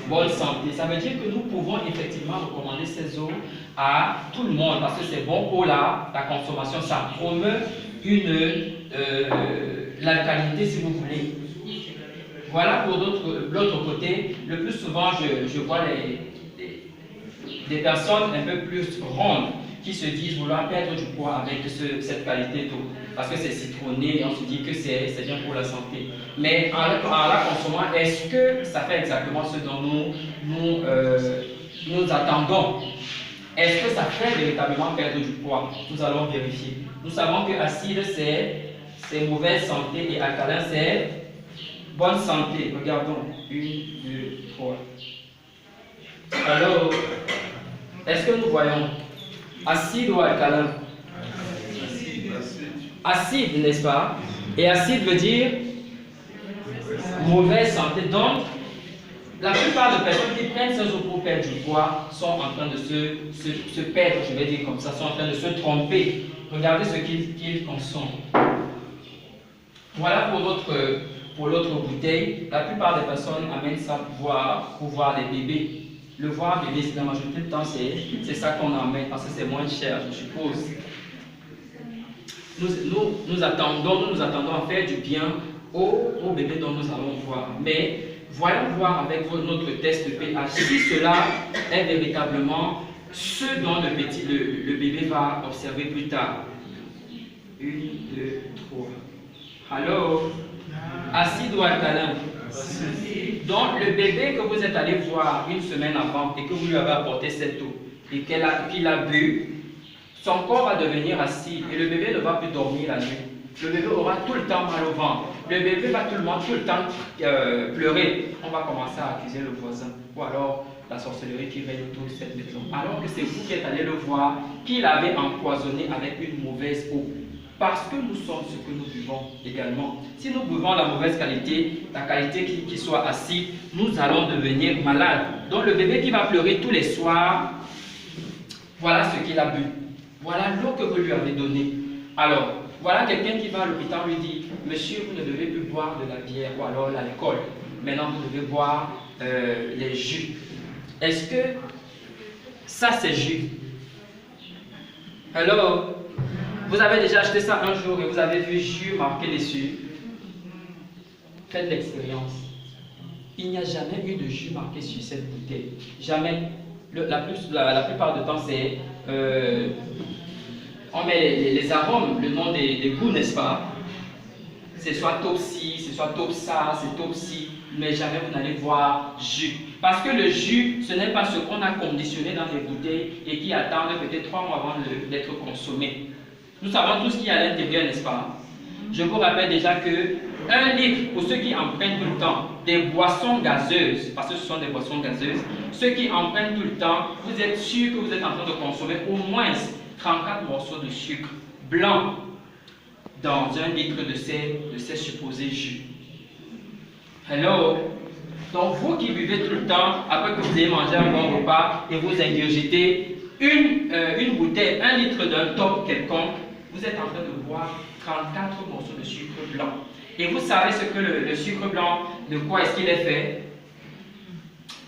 bonne santé. Ça veut dire que nous pouvons effectivement recommander ces eaux à tout le monde parce que c'est bon pour la consommation. Ça promeut l'alcalinité, si vous voulez. Voilà pour l'autre côté. Le plus souvent, je vois des personnes un peu plus rondes qui se disent vouloir perdre du poids avec cette qualité d'eau. Parce que c'est citronné et on se dit que c'est bien pour la santé. Mais en la consommant, est-ce que ça fait exactement ce dont nous attendons? Est-ce que ça fait véritablement perdre du poids? Nous allons vérifier. Nous savons que acide, c'est mauvaise santé et alcalin, c'est bonne santé. Regardons. 1, 2, 3. Alors, est-ce que nous voyons acide ou alcalin? Acide, n'est-ce pas? Et acide veut dire mauvaise santé. Donc, la plupart des personnes qui prennent ces eaux pour perdre du poids sont en train de se perdre, je vais dire comme ça, sont en train de se tromper. Regardez ce qu'ils consomment. Voilà pour l'autre bouteille. La plupart des personnes amènent ça pour voir les bébés. Le voir bébé, c'est la majorité du temps, c'est ça qu'on amène parce que c'est moins cher, je suppose. Nous attendons à faire du bien aux bébés dont nous allons voir. Mais voyons voir avec notre test de pH si cela est véritablement ce dont le bébé va observer plus tard. 1, 2, 3. Alors, acide ou alcalin? Donc, le bébé que vous êtes allé voir une semaine avant et que vous lui avez apporté cette eau et qu'il a bu, son corps va devenir acide et le bébé ne va plus dormir la nuit. Le bébé aura tout le temps mal au ventre. Le bébé va tout le temps pleurer. On va commencer à accuser le voisin ou alors la sorcellerie qui règne autour de cette maison. Alors que c'est vous qui êtes allé le voir, qu'il avait empoisonné avec une mauvaise eau. Parce que nous sommes ce que nous buvons également. Si nous buvons la mauvaise qualité, la qualité qui soit acide, nous allons devenir malades. Donc le bébé qui va pleurer tous les soirs, voilà ce qu'il a bu. Voilà l'eau que vous lui avez donnée. Alors, voilà quelqu'un qui va à l'hôpital lui dit, monsieur, vous ne devez plus boire de la bière ou alors l'alcool. Maintenant, vous devez boire les jus. Est-ce que ça, c'est jus? Alors, vous avez déjà acheté ça un jour et vous avez vu jus marqué dessus. Faites l'expérience. Il n'y a jamais eu de jus marqué sur cette bouteille. Jamais. La plupart du temps, c'est... on met les arômes, le nom des goûts, n'est-ce pas? C'est soit Topsy, c'est soit Topsa, c'est Topsy, mais jamais vous n'allez voir jus. Parce que le jus, ce n'est pas ce qu'on a conditionné dans les bouteilles et qui attendent peut-être 3 mois avant d'être consommé. Nous savons tout ce qu'il y a à l'intérieur, n'est-ce pas? Je vous rappelle déjà que 1 litre, pour ceux qui en prennent tout le temps, des boissons gazeuses, parce que ce sont des boissons gazeuses, ceux qui en prennent tout le temps, vous êtes sûr que vous êtes en train de consommer au moins 34 morceaux de sucre blanc dans 1 litre de ces supposés jus. Hello? Donc vous qui buvez tout le temps, après que vous ayez mangé un bon repas et vous ingurgitez une bouteille, 1 litre d'un top quelconque, vous êtes en train de boire 34 morceaux de sucre blanc. Et vous savez ce que le sucre blanc, de quoi est-ce qu'il est fait?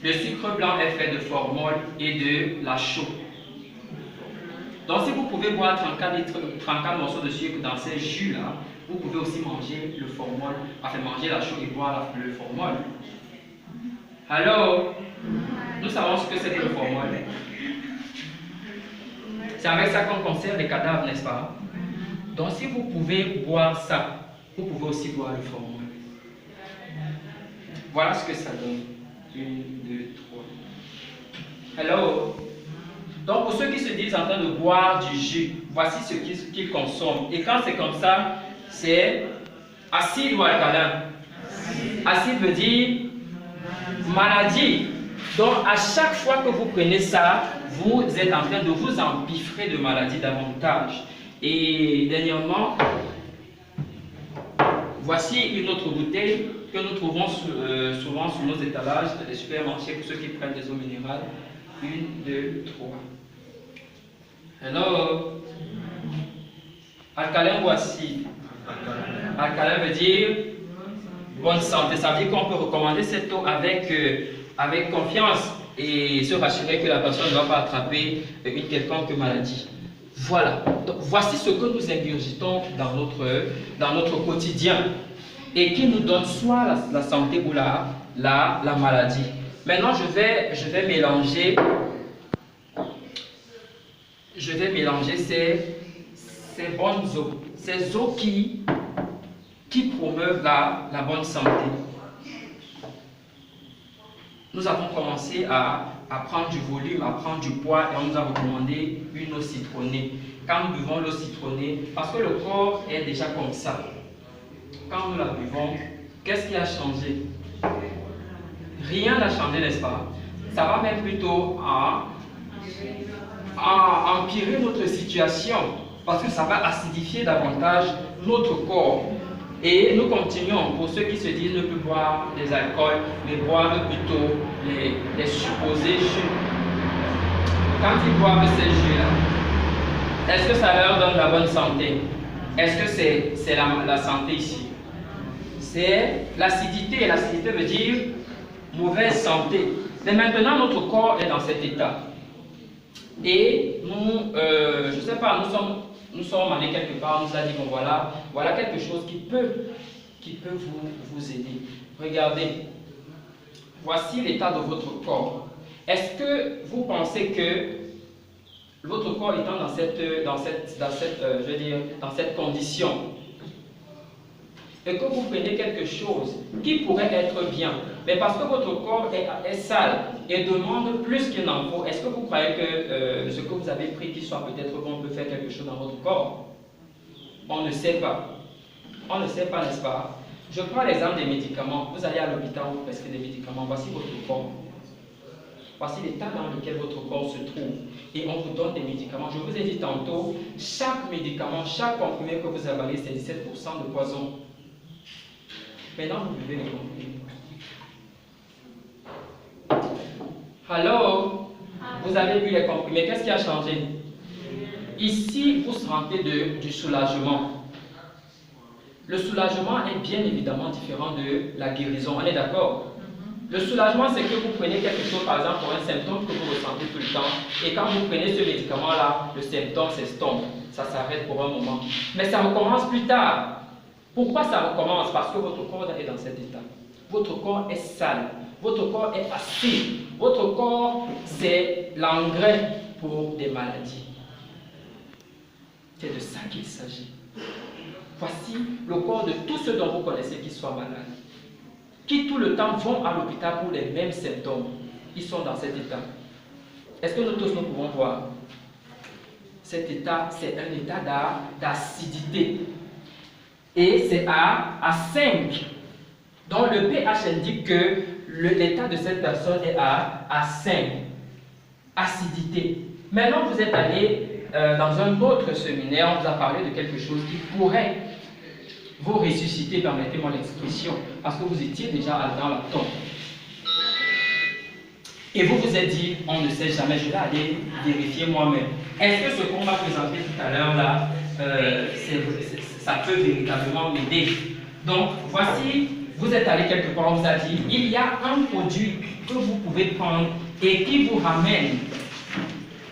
Le sucre blanc est fait de formol et de la chaux. Donc si vous pouvez boire 34 morceaux de sucre dans ces jus-là, vous pouvez aussi manger le formol, enfin manger la chaux et boire le formol. Alors, nous savons ce que c'est que le formol. C'est avec ça qu'on conserve les cadavres, n'est-ce pas? Donc si vous pouvez boire ça, vous pouvez aussi boire le formol. Voilà ce que ça donne. 1, 2, 3. Hello? Donc pour ceux qui se disent en train de boire du jus, voici ce qu'ils consomment. Et quand c'est comme ça, c'est acide ou alcalin? Acide veut dire maladie. Donc à chaque fois que vous prenez ça, vous êtes en train de vous empiffrer de maladies davantage. Et dernièrement, voici une autre bouteille que nous trouvons souvent sur nos étalages des supermarchés pour ceux qui prennent des eaux minérales. 1, 2, 3. Hello? Alcalin ou acide? Alcalin veut dire bonne santé. Ça veut dire qu'on peut recommander cette eau avec avec confiance et se rassurer que la personne ne va pas attraper une quelconque maladie. Voilà. Donc, voici ce que nous ingurgitons dans notre quotidien et qui nous donne soit la santé ou la maladie. Maintenant, je vais mélanger ces bonnes eaux, ces eaux qui promeuvent la bonne santé. Nous avons commencé à prendre du volume, à prendre du poids et on nous a recommandé une eau citronnée. Quand nous buvons l'eau citronnée, parce que le corps est déjà comme ça, quand nous la buvons, qu'est-ce qui a changé? Rien n'a changé, n'est-ce pas? Ça va même plutôt à empirer notre situation parce que ça va acidifier davantage notre corps. Et nous continuons, pour ceux qui se disent ne plus boire des alcools, mais boire plutôt les supposés jus. Quand ils boivent ces jus-là, est-ce que ça leur donne la bonne santé? Est-ce que c'est la santé ici? C'est l'acidité. L'acidité veut dire mauvaise santé. Mais maintenant, notre corps est dans cet état. Et nous, je ne sais pas, nous sommes allés quelque part, on nous a dit, bon voilà quelque chose qui peut vous aider. Regardez, voici l'état de votre corps. Est-ce que vous pensez que votre corps étant dans cette condition, et que vous prenez quelque chose qui pourrait être bien, mais parce que votre corps est sale et demande plus qu'il n'en faut, est-ce que vous croyez que ce que vous avez pris qui soit peut-être bon peut faire quelque chose dans votre corps? On ne sait pas. On ne sait pas, n'est-ce pas? Je prends l'exemple des médicaments. Vous allez à l'hôpital, vous prescrivez des médicaments. Voici votre corps. Voici l'état dans lequel votre corps se trouve. Et on vous donne des médicaments. Je vous ai dit tantôt, chaque médicament, chaque comprimé que vous avalez, c'est 17% de poison. Maintenant, vous buvez les comprimés. Allô? Vous avez bu les comprimés. Qu'est-ce qui a changé? Ici, vous sentez du soulagement. Le soulagement est bien évidemment différent de la guérison. On est d'accord? Le soulagement, c'est que vous prenez quelque chose, par exemple, pour un symptôme que vous ressentez tout le temps. Et quand vous prenez ce médicament-là, le symptôme s'estompe. Ça s'arrête pour un moment. Mais ça recommence plus tard. Pourquoi ça recommence? Parce que votre corps est dans cet état. Votre corps est sale. Votre corps est acide. Votre corps, c'est l'engrais pour des maladies. C'est de ça qu'il s'agit. Voici le corps de tous ceux dont vous connaissez qui sont malades, qui tout le temps vont à l'hôpital pour les mêmes symptômes. Ils sont dans cet état. Est-ce que nous tous nous pouvons voir? Cet état, c'est un état d'acidité. Et c'est à 5. Donc le pH indique que l'état de cette personne est à 5. Acidité. Maintenant, vous êtes allé dans un autre séminaire, on vous a parlé de quelque chose qui pourrait vous ressusciter, permettez-moi l'expression, parce que vous étiez déjà dans la tombe. Et vous vous êtes dit, on ne sait jamais, je vais aller vérifier moi-même. Est-ce que ce qu'on m'a présenté tout à l'heure là, ça peut véritablement m'aider? Donc, voici, vous êtes allé quelque part, on vous a dit, il y a un produit que vous pouvez prendre et qui vous ramène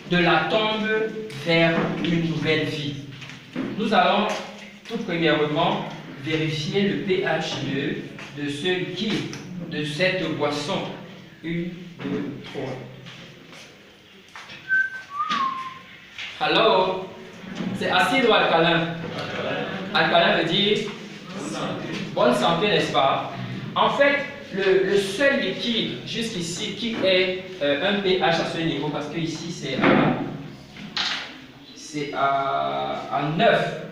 de la tombe vers une nouvelle vie. Nous allons tout premièrement vérifier le pH de ce liquide, de cette boisson. 1, 2, 3. Alors, c'est acide ou alcalin? Alcalin veut dire bonne santé, n'est-ce pas? En fait, le seul liquide jusqu'ici qui est un pH à ce niveau, parce que ici c'est à 9.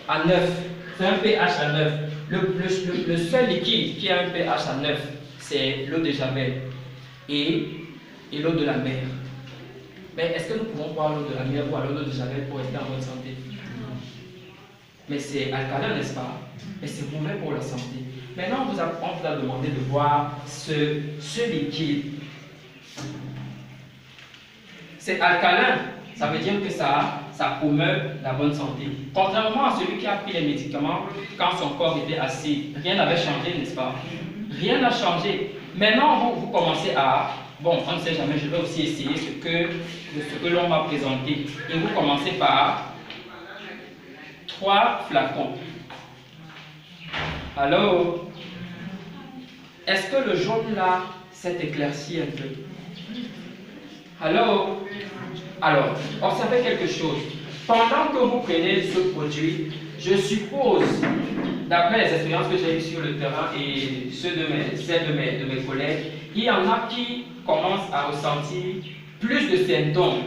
À 9. C'est un pH à 9. Le seul liquide qui a un pH à 9, c'est l'eau de Javel et l'eau de la mer. Mais est-ce que nous pouvons boire l'eau de la mer ou alors l'eau de Javel pour rester en bonne santé? Mais c'est alcalin, n'est-ce pas? Mais c'est mauvais pour la santé. Maintenant, on vous a demandé de boire ce liquide. C'est alcalin, ça veut dire que ça promeut la bonne santé. Contrairement à celui qui a pris les médicaments quand son corps était acide, rien n'avait changé, n'est-ce pas? Rien n'a changé. Maintenant, vous commencez à... Bon, on ne sait jamais, je vais aussi essayer ce que l'on m'a présenté. Et vous commencez par 3 flacons. Alors, est-ce que le jaune là s'est éclairci un peu? Alors, observez quelque chose. Pendant que vous prenez ce produit, je suppose, d'après les expériences que j'ai eues sur le terrain et celles de mes collègues, il y en a qui commencent à ressentir plus de symptômes.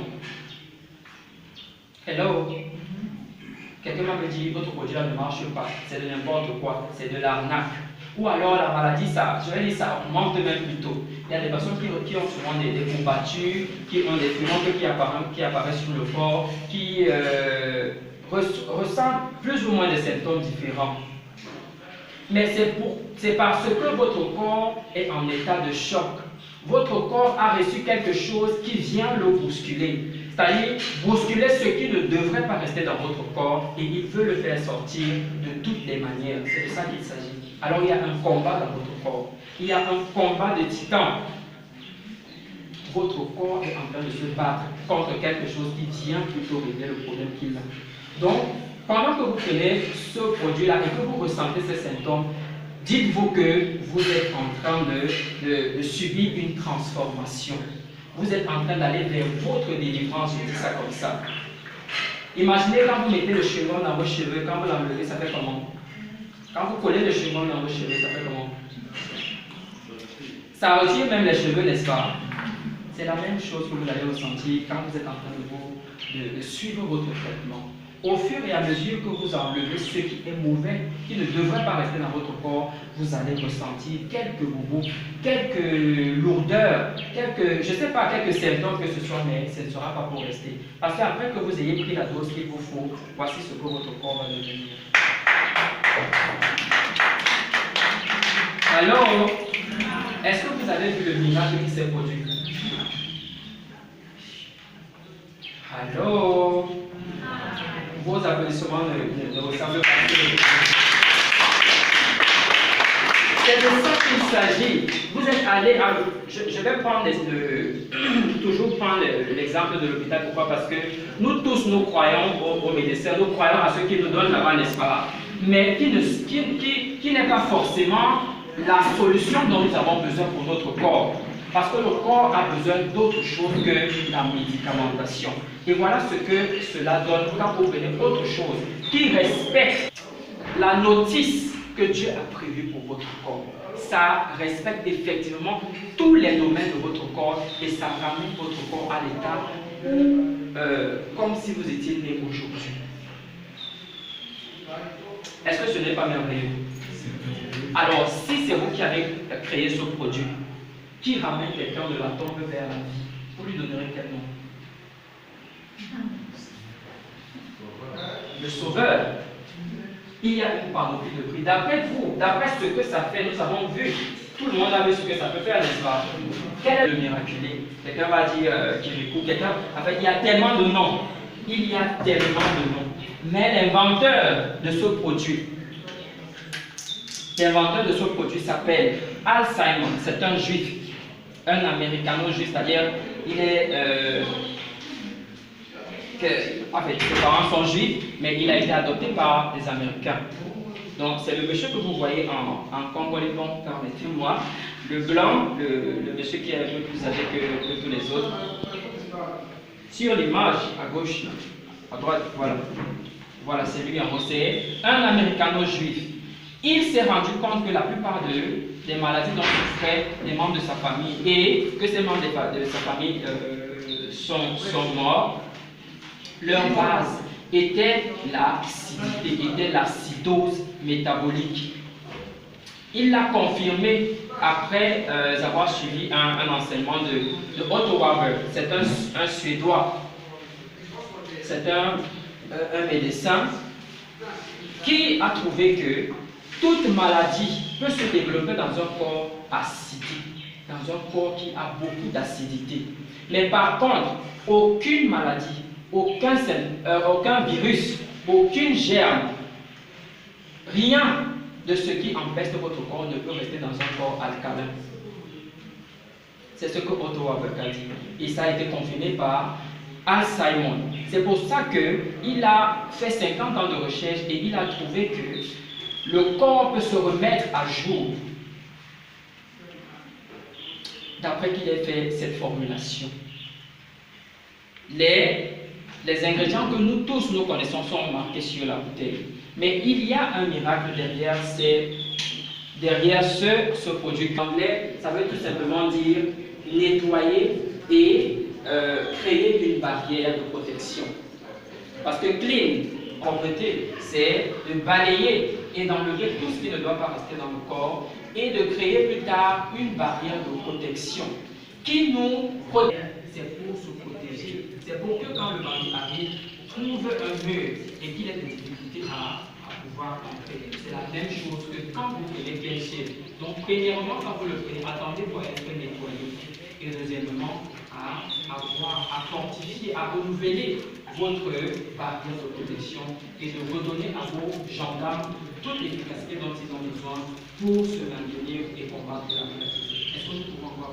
Hello? Quelqu'un m'a dit, votre produit là ne marche pas, c'est de n'importe quoi, c'est de l'arnaque. Ou alors la maladie, je vais dire, ça augmente même plus tôt. Il y a des personnes qui ont souvent des courbatures, qui ont des furoncles qui apparaissent sur le corps, qui ressentent plus ou moins des symptômes différents. Mais c'est parce que votre corps est en état de choc. Votre corps a reçu quelque chose qui vient le bousculer. C'est-à-dire bousculer ce qui ne devrait pas rester dans votre corps et il veut le faire sortir de toutes les manières. C'est de ça qu'il s'agit. Alors il y a un combat dans votre corps. Il y a un combat de titan. Votre corps est en train de se battre contre quelque chose qui vient plutôt régler le problème qu'il a. Donc, pendant que vous prenez ce produit-là et que vous ressentez ces symptômes, dites-vous que vous êtes en train de subir une transformation. Vous êtes en train d'aller vers votre délivrance, je dis ça comme ça. Imaginez quand vous mettez le chewing dans vos cheveux, quand vous l'enlevez, ça fait comment? Quand vous collez le chewing dans vos cheveux, ça fait comment? Ça retire même les cheveux, n'est-ce pas? C'est la même chose que vous allez ressentir quand vous êtes en train de suivre votre traitement. Au fur et à mesure que vous enlevez ce qui est mauvais, qui ne devrait pas rester dans votre corps, vous allez ressentir quelques bobos, quelques lourdeurs, je ne sais pas, quelques symptômes que ce soit, mais ce ne sera pas pour rester. Parce qu'après que vous ayez pris la dose qu'il vous faut, voici ce que votre corps va devenir. Alors, est-ce que vous avez vu le miracle qui s'est produit? Alors, vos applaudissements ne ressemblent pas à c'est de ça qu'il s'agit. Vous êtes allé à... Je vais prendre toujours prendre l'exemple de l'hôpital. Pourquoi? Parce que nous tous, nous croyons aux médecins, nous croyons à ceux qui nous donnent là-bas, n'est-ce pas? Mais qui n'est pas forcément la solution dont nous avons besoin pour notre corps. Parce que le corps a besoin d'autre chose que la médicamentation. Et voilà ce que cela donne quand vous prenez autre chose qui respecte la notice que Dieu a prévue pour votre corps. Ça respecte effectivement tous les domaines de votre corps et ça ramène votre corps à l'état où, comme si vous étiez né aujourd'hui. Est-ce que ce n'est pas merveilleux? Alors, si c'est vous qui avez créé ce produit, qui ramène quelqu'un de la tombe vers la vie, vous lui donnerez quel nom? Le Sauveur. Il y a une panoplie de prix. D'après vous, d'après ce que ça fait, nous avons vu, tout le monde a vu ce que ça peut faire, n'est-ce pas? Quel est le miraculé? Quelqu'un va dire Kirikou, quelqu'un. En fait, il y a tellement de noms. Il y a tellement de noms. Mais l'inventeur de ce produit, s'appelle Al Simon. C'est un juif, un américano-juif, c'est-à-dire, il est. En fait, ses parents sont juifs, mais il a été adopté par des Américains. Donc, c'est le monsieur que vous voyez en congolais, bon, permettez-moi. Le blanc, le monsieur qui est un peu plus âgé que tous les autres. Sur l'image, à gauche, à droite, voilà. Voilà, c'est lui en haut. C'est un américano-juif. Il s'est rendu compte que la plupart des maladies dont il souffrait des membres de sa famille et que ces membres de sa famille sont morts, leur base était l'acidité, était l'acidose métabolique. Il l'a confirmé après avoir suivi un enseignement de Otto Warburg. C'est un Suédois. C'est un médecin qui a trouvé que toute maladie peut se développer dans un corps acidique, dans un corps qui a beaucoup d'acidité. Mais par contre, aucune maladie, aucun virus, aucune germe, rien de ce qui empeste votre corps ne peut rester dans un corps alcalin. C'est ce que Otto Warburg a dit. Et ça a été confirmé par Al Simon. C'est pour ça qu'il a fait 50 ans de recherche et il a trouvé que le corps peut se remettre à jour d'après qu'il ait fait cette formulation. Les ingrédients que nous tous nous connaissons sont marqués sur la bouteille. Mais il y a un miracle derrière ce produit. En anglais, ça veut tout simplement dire nettoyer et créer une barrière de protection. Parce que clean, propreté, c'est de balayer et d'enlever tout ce qui ne doit pas rester dans le corps et de créer plus tard une barrière de protection qui nous protège. C'est pour se protéger. C'est pour que quand le bandit arrive, trouve un mur et qu'il ait des difficultés à pouvoir entrer. C'est la même chose que quand vous prenez plein ciel. Donc, premièrement, quand vous le prenez, attendez pour être nettoyé. Et deuxièmement, à fortifier, à renouveler votre barrière de protection et de redonner à vos gendarmes toute l'efficacité dont ils ont besoin pour se maintenir et combattre la maladie. Est-ce que nous pouvons voir